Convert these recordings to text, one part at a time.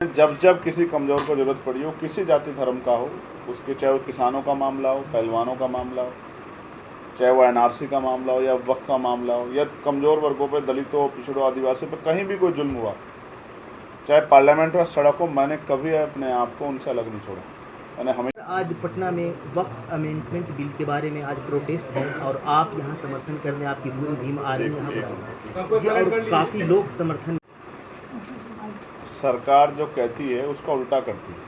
जब जब किसी कमज़ोर को ज़रूरत पड़ी हो, किसी जाति धर्म का हो, उसके चाहे वो किसानों का मामला हो, पहलवानों का मामला हो, चाहे वो एनआरसी का मामला हो या वक्फ का मामला हो या कमज़ोर वर्गों पे, दलितों, पिछड़ों, आदिवासियों पे कहीं भी कोई जुल्म हुआ, चाहे पार्लियामेंट और सड़कों, मैंने कभी अपने आप को उनसे अलग नहीं छोड़ा। मैंने हमेशा आज पटना में वक्फ अमेंडमेंट बिल के बारे में आज प्रोटेस्ट है और आप यहाँ समर्थन करने आपकी पूरी टीम आ रही है यहाँ पर जी, और काफ़ी लोग समर्थन। सरकार जो कहती है उसका उल्टा करती है।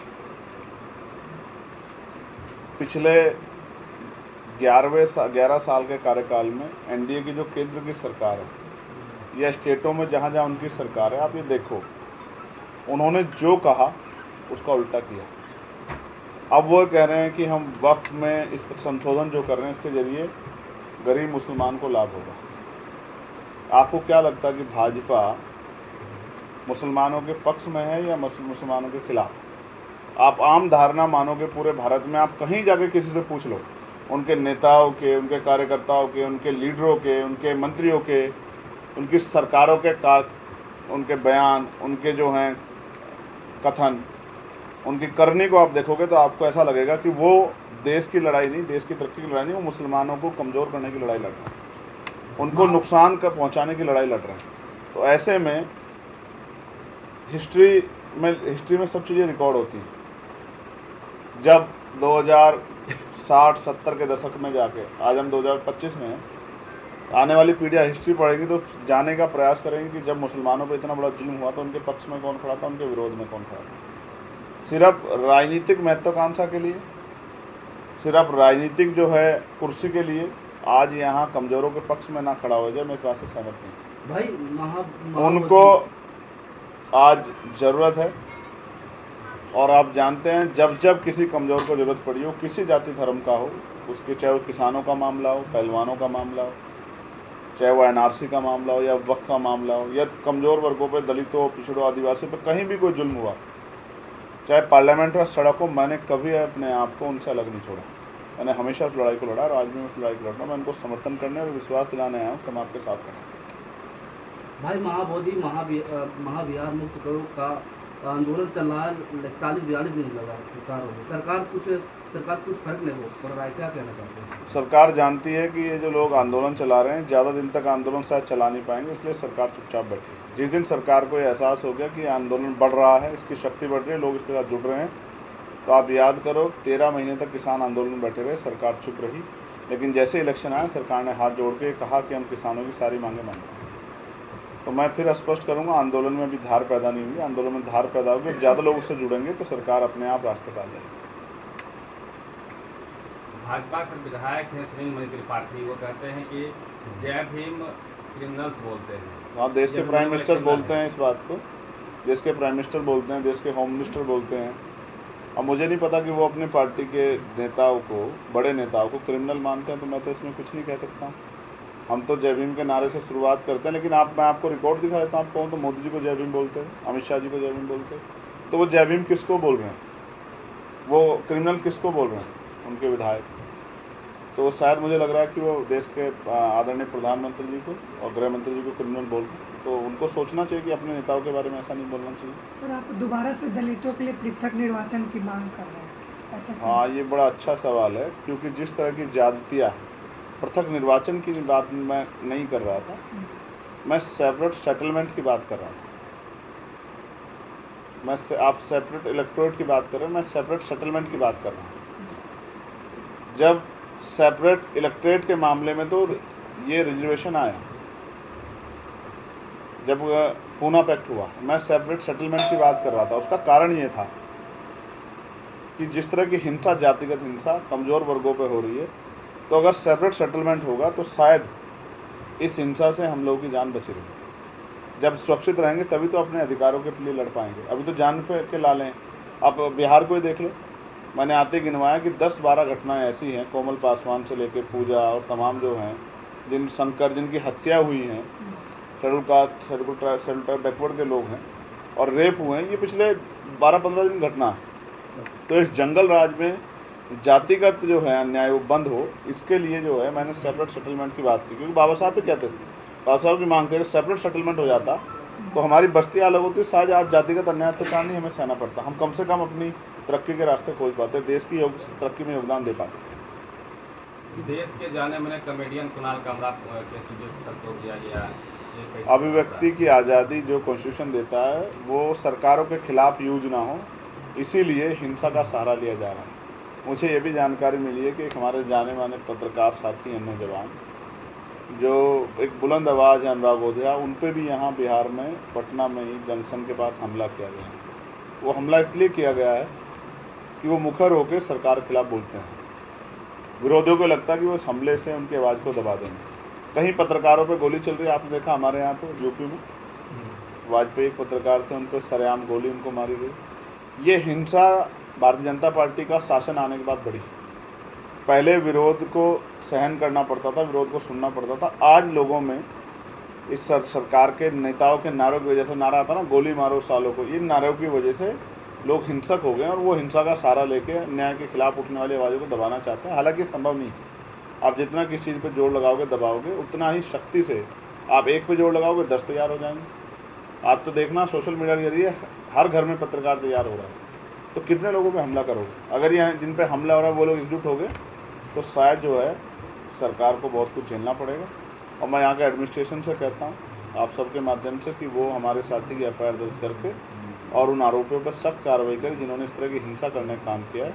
पिछले 11 साल के कार्यकाल में एनडीए की जो केंद्र की सरकार है या स्टेटों में जहाँ जहाँ उनकी सरकार है, आप ये देखो, उन्होंने जो कहा उसका उल्टा किया। अब वो कह रहे हैं कि हम वक्फ में इस संशोधन जो कर रहे हैं इसके ज़रिए गरीब मुसलमान को लाभ होगा। आपको क्या लगता है कि भाजपा मुसलमानों के पक्ष में है या मुसलमानों के खिलाफ? आप आम धारणा मानोगे पूरे भारत में, आप कहीं जाके किसी से पूछ लो, उनके नेताओं के, उनके कार्यकर्ताओं के, उनके लीडरों के, उनके मंत्रियों के, उनकी सरकारों के उनके बयान, उनके जो हैं कथन, उनकी करनी को आप देखोगे तो आपको ऐसा लगेगा कि वो देश की लड़ाई नहीं, देश की तरक्की की लड़ाई नहीं, वो मुसलमानों को कमज़ोर करने की लड़ाई लड़ रहे हैं, उनको नुकसान का पहुँचाने की लड़ाई लड़ रहे हैं। तो ऐसे में हिस्ट्री में सब चीज़ें रिकॉर्ड होती हैं। जब 2060-70 के दशक में जाके आज हम 2025 में हैं, आने वाली पीढ़ियाँ हिस्ट्री पढ़ेगी तो जानने का प्रयास करेंगे कि जब मुसलमानों पर इतना बड़ा जुल्म हुआ तो उनके पक्ष में कौन खड़ा था, उनके विरोध में कौन खड़ा था। सिर्फ राजनीतिक महत्वाकांक्षा के लिए, सिर्फ राजनीतिक जो है कुर्सी के लिए आज यहाँ कमज़ोरों के पक्ष में ना खड़ा हो जाए, मैं इस बात से सहमत नहीं भाई। उनको आज ज़रूरत है। और आप जानते हैं, जब जब किसी कमज़ोर को ज़रूरत पड़ी हो, किसी जाति धर्म का हो, उसके चाहे वो किसानों का मामला हो, पहलवानों का मामला हो, चाहे वो एनआरसी का मामला हो या वक्फ का मामला हो या कमज़ोर वर्गों पे, दलितों, पिछड़ों, आदिवासियों पे कहीं भी कोई जुल्म हुआ, चाहे पार्लियामेंट और सड़कों, मैंने कभी अपने आप को उनसे अलग नहीं छोड़ा। मैंने हमेशा उस लड़ाई को लड़ा और आज भी उस लड़ाई को लड़ रहा हूँ। मैं उनको समर्थन करने और विश्वास दिलाने आया हूँ कि हम आपके साथ खड़े। भाई महाबोधि महाविहार मुक्त करो का आंदोलन चल रहा है, 41-42 दिन लगा सरकार कुछ फर्क नहीं हो पड़ रहा है, क्या कहना चाहते हैं? सरकार जानती है कि ये जो लोग आंदोलन चला रहे हैं ज़्यादा दिन तक आंदोलन शायद चला नहीं पाएंगे, इसलिए सरकार चुपचाप बैठी है। जिस दिन सरकार को एहसास हो गया कि आंदोलन बढ़ रहा है, इसकी शक्ति बढ़ रही है, लोग इसके साथ जुड़ रहे हैं, तो आप याद करो 13 महीने तक किसान आंदोलन में बैठे रहे, सरकार चुप रही। लेकिन जैसे इलेक्शन आया, सरकार ने हाथ जोड़ के कहा कि हम किसानों की सारी मांगें मानते हैं। तो मैं फिर स्पष्ट करूंगा, आंदोलन में अभी धार पैदा नहीं हुई। आंदोलन में धार पैदा होगी, ज़्यादा लोग उससे जुड़ेंगे तो सरकार अपने आप रास्ते पर आ जाएगी। भाजपा से विधायक हैं सुनील मणि त्रिपाठी, वो कहते हैं कि जय भीम क्रिमिनल्स बोलते हैं। हाँ, देश के प्राइम मिनिस्टर बोलते हैं इस बात को, देश के प्राइम मिनिस्टर बोलते हैं, देश के होम मिनिस्टर बोलते हैं। अब मुझे नहीं पता कि वो अपनी पार्टी के नेताओं को, बड़े नेताओं को क्रिमिनल मानते हैं, तो मैं तो इसमें कुछ नहीं कह सकता हूँ। हम तो जय भीम के नारे से शुरुआत करते हैं, लेकिन मैं आपको रिकॉर्ड दिखा देता हूँ। आप कहूँ तो मोदी जी को जय भीम बोलते हैं, अमित शाह जी को जय भीम बोलते हैं, तो वो जय भीम किसको बोल रहे हैं? वो क्रिमिनल किसको बोल रहे हैं? उनके विधायक। तो शायद मुझे लग रहा है कि वो देश के आदरणीय प्रधानमंत्री जी को और गृह मंत्री जी को क्रिमिनल बोल रहे हैं, तो उनको सोचना चाहिए कि अपने नेताओं के बारे में ऐसा नहीं बोलना चाहिए। सर, आप दोबारा से दलितों के लिए पृथक निर्वाचन की मांग कर रहे हैं, ऐसा? हाँ, ये बड़ा अच्छा सवाल है, क्योंकि जिस तरह की ज्यादतियाँ है, पृथक निर्वाचन की बात मैं नहीं कर रहा था, मैं सेपरेट सेटलमेंट की बात कर रहा था। आप सेपरेट इलेक्टोरेट की बात कर रहे हैं, मैं सेपरेट सेटलमेंट की बात कर रहा हूँ। जब सेपरेट इलेक्टोरेट के मामले में तो ये रिजर्वेशन आया, जब पूना पैक्ट हुआ, मैं सेपरेट सेटलमेंट की बात कर रहा था। उसका कारण ये था कि जिस तरह की हिंसा, जातिगत हिंसा कमज़ोर वर्गों पे हो रही है, तो अगर सेपरेट सेटलमेंट होगा तो शायद इस हिंसा से हम लोगों की जान बची रहेगी। जब सुरक्षित रहेंगे तभी तो अपने अधिकारों के लिए लड़ पाएंगे। अभी तो जान पे के लाले हैं। आप बिहार को ही देख लो, मैंने आते गिनवाया कि 10-12 घटनाएं ऐसी हैं, कोमल पासवान से लेकर पूजा और तमाम जो हैं, जिनकी हत्या हुई हैं, schedule caste, schedule tribe, backward के लोग हैं, और रेप हुए हैं। ये पिछले 12-15 दिन घटना है। तो इस जंगल राज में जातिगत जो है अन्याय वो बंद हो, इसके लिए जो है मैंने सेपरेट सेटलमेंट की बात की, क्योंकि बाबा साहब भी कहते थे, बाबा साहब की मांग थे कि सेपरेट सेटलमेंट हो जाता तो हमारी बस्ती अलग होती, शायद आज जातिगत अन्याय अत्याचार नहीं हमें सहना पड़ता, हम कम से कम अपनी तरक्की के रास्ते खोज पाते, देश की तरक्की में योगदान दे पाते। देश के जाने माने कॉमेडियन कुणाल कामरा के सख्त हो किया गया, ये कैसे अभिव्यक्ति की आज़ादी जो कॉन्स्टिट्यूशन देता है वो सरकारों के खिलाफ यूज ना हो, इसीलिए हिंसा का सहारा लिया जा रहा है। मुझे ये भी जानकारी मिली है कि एक हमारे जाने माने पत्रकार साथी हैं नौजवान, जो एक बुलंद आवाज़ है अनुराग ओझा, उन पे भी यहाँ बिहार में पटना में ही जंक्शन के पास हमला किया गया है। वो हमला इसलिए किया गया है कि वो मुखर होकर सरकार के खिलाफ बोलते हैं, विरोधियों को लगता है कि वो इस हमले से उनकी आवाज़ को दबा देंगे। कहीं पत्रकारों पे गोली चल रही है, आपने देखा हमारे यहाँ तो यूपी में वाजपेयी एक पत्रकार थे, उन पर सरेआम गोली उनको मारी गई। ये हिंसा भारतीय जनता पार्टी का शासन आने के बाद बढ़ी। पहले विरोध को सहन करना पड़ता था, विरोध को सुनना पड़ता था। आज लोगों में इस सरकार के नेताओं के नारों की वजह से, नारा आता ना गोली मारो सालों को, इन नारों की वजह से लोग हिंसक हो गए और वो हिंसा का सहारा लेके न्याय के खिलाफ उठने वाली आवाज़ों को दबाना चाहते हैं। हालांकि संभव नहीं है। आप जितना किसी चीज़ पे जोर लगाओगे दबाओगे, उतना ही शक्ति से आप एक पे जोर लगाओगे 10 तैयार हो जाएंगे। आप तो देखना सोशल मीडिया के जरिए हर घर में पत्रकार तैयार हो रहा है, तो कितने लोगों पे हमला करोगे? अगर ये जिन पे हमला हो रहा है वो लोग एकजुट हो गए तो शायद जो है सरकार को बहुत कुछ झेलना पड़ेगा। और मैं यहाँ के एडमिनिस्ट्रेशन से कहता हूँ आप सबके माध्यम से कि वो हमारे साथी की FIR दर्ज करके और उन आरोपियों पर सख्त कार्रवाई करें जिन्होंने इस तरह की हिंसा करने का काम किया है,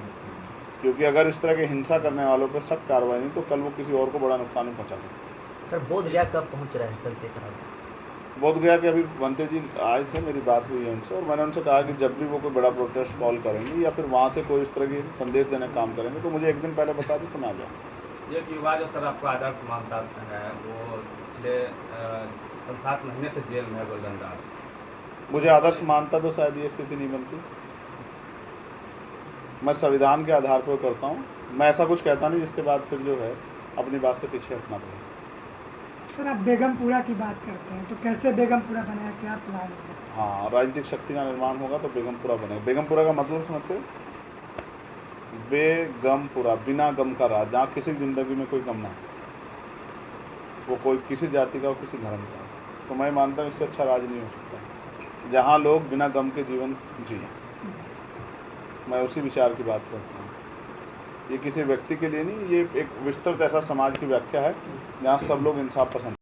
क्योंकि अगर इस तरह की हिंसा करने वालों पर सख्त कार्रवाई नहीं तो कल वो किसी और को बड़ा नुकसान नहीं पहुँचा सकते। सर बोधगया कब पहुँच रहा है चंद्रशेखर आजाद? बोधगया के अभी बनते जी आए थे, मेरी बात हुई है उनसे और मैंने उनसे कहा कि जब भी वो कोई बड़ा प्रोटेस्ट कॉल करेंगे या फिर वहाँ से कोई इस तरह की संदेश देने का काम करेंगे तो मुझे एक दिन पहले बता दें तो मैं आ जाऊँ। एक युवा जो सर आपको आदर्श मानता है, वो पिछले 7 महीने से जेल में है, गोल्डन दास। मुझे आदर्श मानता तो शायद ये स्थिति नहीं बनती। मैं संविधान के आधार पर करता हूँ, मैं ऐसा कुछ कहता नहीं जिसके बाद फिर जो है अपनी बात से पीछे हटना पड़े। सर आप बेगमपुरा की बात करते हैं, तो कैसे बेगमपुरा बनाया, क्या प्लान है सर? हाँ, राजनीतिक शक्ति का निर्माण होगा तो बेगमपुरा बनेगा। बेगमपुरा का मतलब समझते हो? बेगमपुरा, बिना गम का राज, जहाँ किसी की ज़िंदगी में कोई गम ना हो, वो कोई किसी जाति का हो किसी धर्म का। तो मैं मानता हूँ इससे अच्छा राज नहीं हो सकता जहाँ लोग बिना गम के जीवन जिए। मैं उसी विचार की बात करता हूँ। ये किसी व्यक्ति के लिए नहीं, ये एक विस्तृत ऐसा समाज की व्याख्या है जहाँ सब लोग इंसाफ पसंद